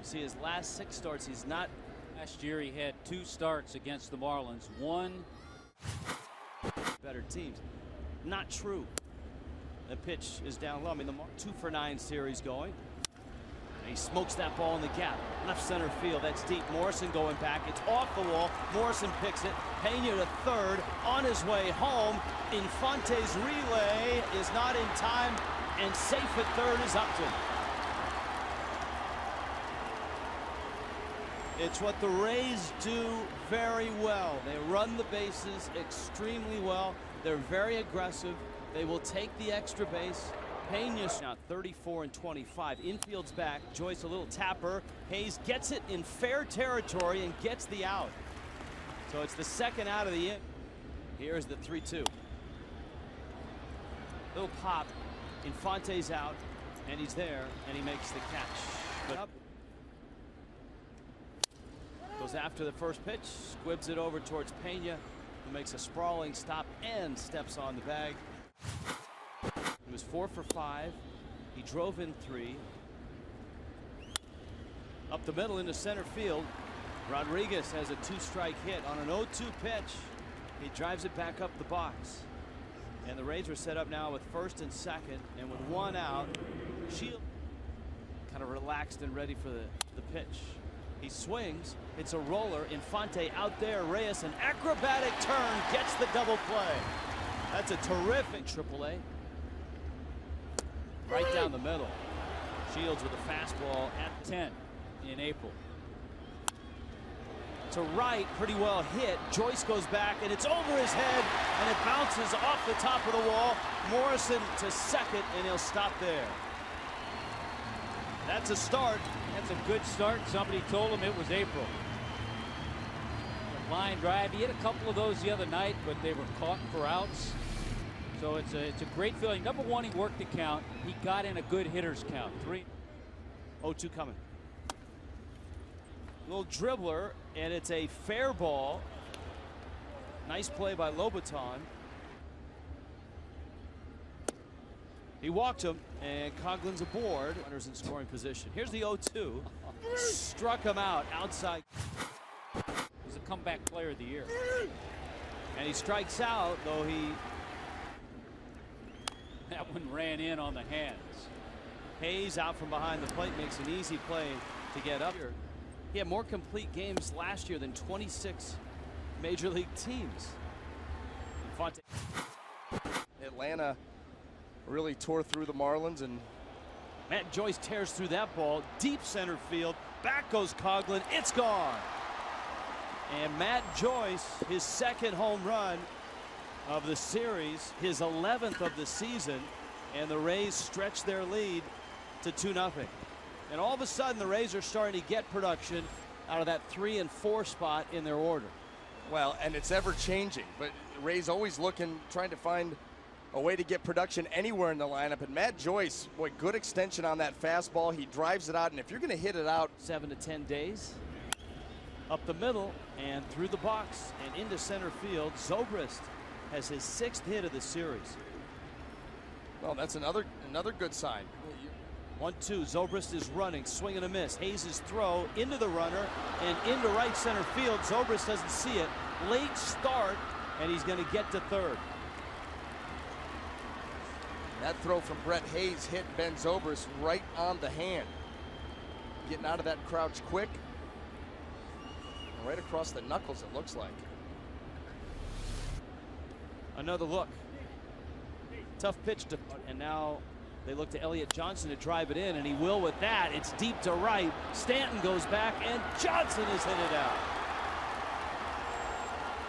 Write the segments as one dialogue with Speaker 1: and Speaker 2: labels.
Speaker 1: See, his last 6 starts, he's not.
Speaker 2: Last year he had 2 starts against the Marlins. 1
Speaker 1: better teams. Not true. The pitch is down low. I mean, the 2-for-9 series going. And he smokes that ball in the gap. Left center field. That's deep. Morrison going back. It's off the wall. Morrison picks it. Pena to third. On his way home. Infante's relay is not in time. And safe at third is Upton. It's what the Rays do very well. They run the bases extremely well. They're very aggressive. They will take the extra base. Pena now 34 and 25. Infield's back. Joyce a little tapper. Hayes gets it in fair territory and gets the out. So it's the second out of the inning. Here's the 3-2. Little pop. Infante's out, and he's there, and he makes the catch. But up. Goes after the first pitch, squibs it over towards Pena, who makes a sprawling stop and steps on the bag. He was 4 for 5. He drove in 3. Up the middle into center field. Rodriguez has a 2-strike hit on an 0-2 pitch. He drives it back up the box. And the Rays are set up now with first and second, and with 1 out, Shield kind of relaxed and ready for the pitch. He swings. It's a roller. Infante out there. Reyes, an acrobatic turn, gets the double play. That's a terrific AAA. Right down the middle. Shields with a fastball at 10 in April. To right, pretty well hit. Joyce goes back, and it's over his head, and it bounces off the top of the wall. Morrison to second, and he'll stop there. That's a start.
Speaker 2: That's a good start. Somebody told him it was April. The line drive. He hit a couple of those the other night, but they were caught for outs. So it's a great feeling. Number one, he worked the count. He got in a good hitter's count.
Speaker 1: 3-0-2 coming. Little dribbler, and it's a fair ball. Nice play by Lobaton. He walked him, and Coughlin's aboard. Runners in scoring position. Here's the 0-2. Struck him out outside.
Speaker 2: He's a comeback player of the year.
Speaker 1: And he strikes out, though he.
Speaker 2: That one ran in on the hands.
Speaker 1: Hayes out from behind the plate makes an easy play to get up here. He had more complete games last year than 26 major league teams. Infante.
Speaker 3: Atlanta really tore through the Marlins, and
Speaker 1: Matt Joyce tears through that ball deep center field. Back goes Coughlin. It's gone. And Matt Joyce, his second home run of the series, his 11th of the season, and the Rays stretch their lead to 2-0. And all of a sudden, the Rays are starting to get production out of that 3 and 4 spot in their order.
Speaker 3: well, and it's ever changing, but Ray's always looking, trying to find a way to get production anywhere in the lineup. And Matt Joyce, boy, good extension on that fastball. He drives it out, and if you're going to hit it out
Speaker 1: 7 to 10 days. Up the middle and through the box and into center field. Zobrist has his 6th hit of the series.
Speaker 3: well, that's another good sign.
Speaker 1: 1-2. Zobrist is running, swing and a miss. Hayes' throw into the runner and into right center field. Zobrist doesn't see it. Late start, and he's going to get to third.
Speaker 3: That throw from Brett Hayes hit Ben Zobrist right on the hand. Getting out of that crouch quick. Right across the knuckles, it looks like.
Speaker 1: Another look. Tough pitch to, and now they look to Elliott Johnson to drive it in, and he will with that. It's deep to right. Stanton goes back, and Johnson has hit it out.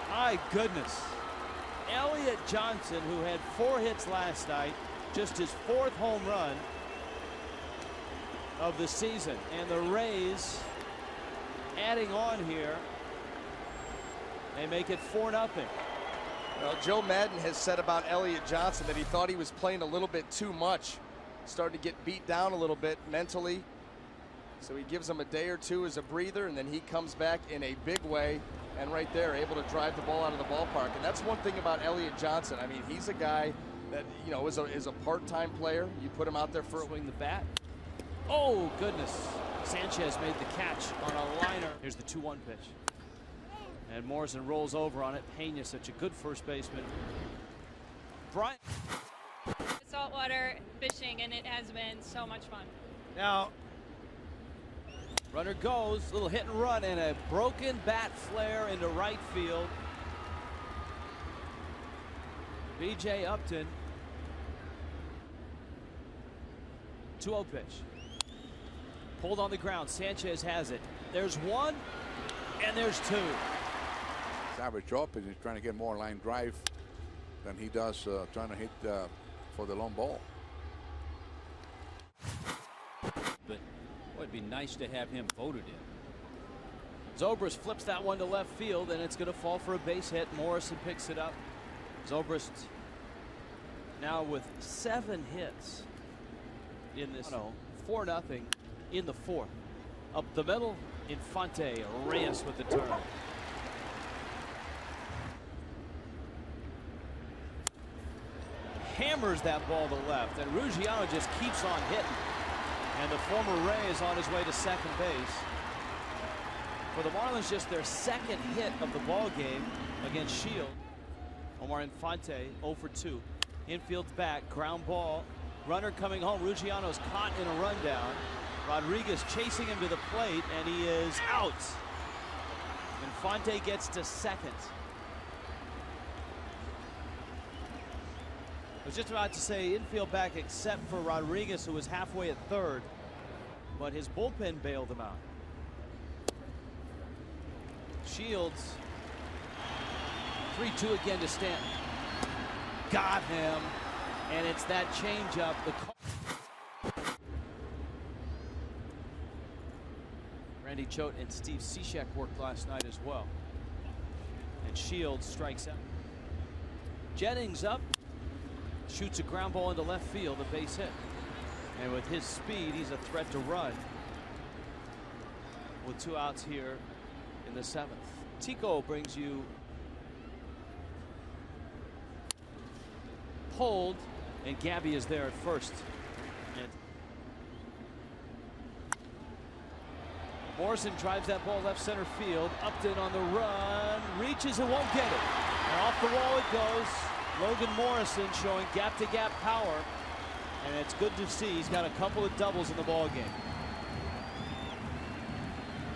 Speaker 1: My goodness. Elliott Johnson, who had 4 hits last night, just his 4th home run of the season. And the Rays adding on here. They make it 4-0.
Speaker 3: Well, Joe Madden has said about Elliott Johnson that he thought he was playing a little bit too much. Started to get beat down a little bit mentally. So he gives him a day or two as a breather, and then he comes back in a big way. And right there, able to drive the ball out of the ballpark. And that's one thing about Elliott Johnson. I mean, he's a guy that, you know, is a part-time player. You put him out there for
Speaker 1: swing the bat. Oh, goodness. Sanchez made the catch on a liner. Here's the 2-1 pitch. And Morrison rolls over on it. Pena, such a good first baseman. Brian.
Speaker 4: Saltwater fishing, and it has been so much fun.
Speaker 1: Now, runner goes, little hit and run, and a broken bat flare into right field. B.J. Upton. 2-0 pitch. Pulled on the ground. Sanchez has it. There's one, and there's two.
Speaker 5: His average drop is he's trying to get more line drive than he does trying to hit for the long ball.
Speaker 2: But boy, it'd be nice to have him voted in.
Speaker 1: Zobrist flips that one to left field, and it's going to fall for a base hit. Morrison picks it up. Zobrist now with 7 hits in this. 4-0 in the 4th. Up the middle, Infante. Reyes with the turn. Hammers that ball to left, and Ruggiano just keeps on hitting. And the former Ray is on his way to second base. For the Marlins, just their 2nd hit of the ball game against Shield. Omar Infante 0 for 2. Infield's back, ground ball. Runner coming home. Ruggiano's caught in a rundown. Rodriguez chasing him to the plate, and he is out. Infante gets to second. I was just about to say infield back except for Rodriguez, who was halfway at third, but his bullpen bailed him out. Shields 3-2 again to Stanton. Got him, and it's that changeup. Randy Choate and Steve Cishek worked last night as well. And Shields strikes out. Jennings up. Shoots a ground ball into left field, a base hit. And with his speed, he's a threat to run. With 2 outs here in the 7th. Tico brings you pulled, and Gabby is there at first. And Morrison drives that ball left center field. Upton on the run, reaches and won't get it. And off the wall it goes. Logan Morrison showing gap-to-gap power, and it's good to see. He's got a couple of doubles in the ball game.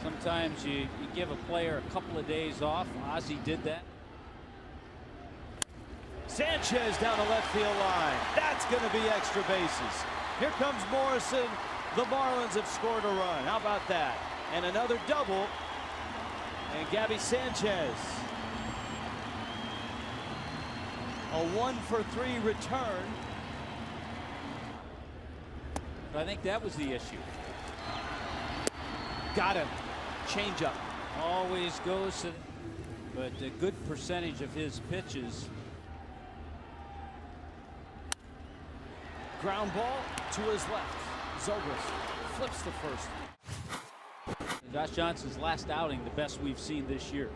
Speaker 2: Sometimes you give a player a couple of days off. Ozzie did that.
Speaker 1: Sanchez down the left field line. That's going to be extra bases. Here comes Morrison. The Marlins have scored a run. How about that? And another double. And Gabby Sanchez. A 1-for-3 return.
Speaker 2: I think that was the issue.
Speaker 1: Got him. Changeup.
Speaker 2: Always goes to, but a good percentage of his pitches.
Speaker 1: Ground ball to his left. Zobrist flips the first.
Speaker 2: Josh Johnson's last outing, the best we've seen this year.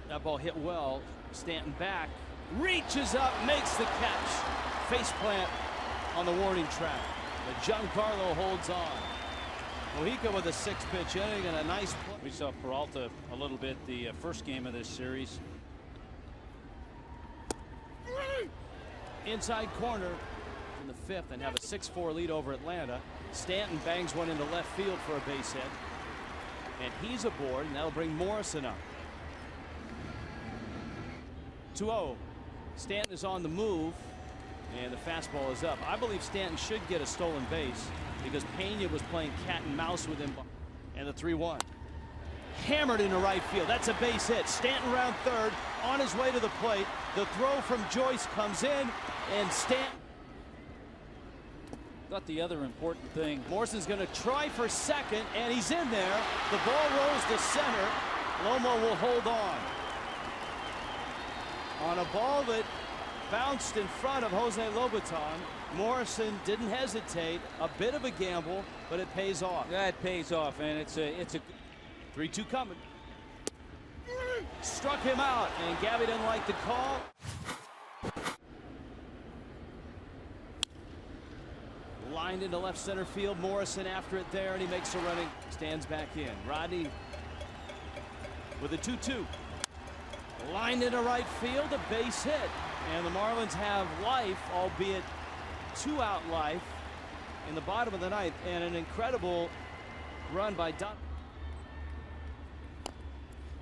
Speaker 1: That ball hit well. Stanton back, reaches up, makes the catch. Face plant on the warning track. But Giancarlo holds on. Mojica with a 6-pitch inning and a nice play.
Speaker 2: We saw Peralta a little bit the first game of this series.
Speaker 1: Inside corner in the 5th and have a 6-4 lead over Atlanta. Stanton bangs one into left field for a base hit. And he's aboard, and that'll bring Morrison up. 2-0. Stanton is on the move, and the fastball is up. I believe Stanton should get a stolen base because Pena was playing cat and mouse with him. And the 3-1. Hammered into right field. That's a base hit. Stanton round third, on his way to the plate. The throw from Joyce comes in, and Stanton.
Speaker 2: Thought the other important thing.
Speaker 1: Morrison's going to try for second, and he's in there. The ball rolls to center. Lomo will hold on a ball that bounced in front of Jose Lobaton. Morrison didn't hesitate. A bit of a gamble, but it pays off.
Speaker 2: Yeah, it pays off, and it's a
Speaker 1: 3-2 coming. Struck him out, and Gabby didn't like the call. Lined into left center field. Morrison after it there, and he makes a running. Stands back in. Rodney with a 2-2. Lined into right field, a base hit. And the Marlins have life, albeit 2-out life, in the bottom of the ninth. And an incredible run by Don.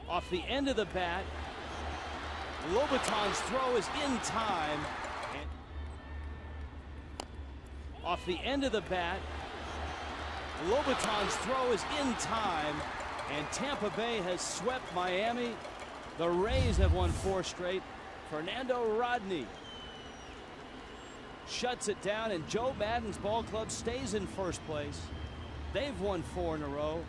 Speaker 1: Off the end of the bat, Lobaton's throw is in time. And off the end of the bat, Lobaton's throw is in time. And Tampa Bay has swept Miami. The Rays have won 4 straight. Fernando Rodney shuts it down, and Joe Maddon's ball club stays in first place. They've won 4 in a row.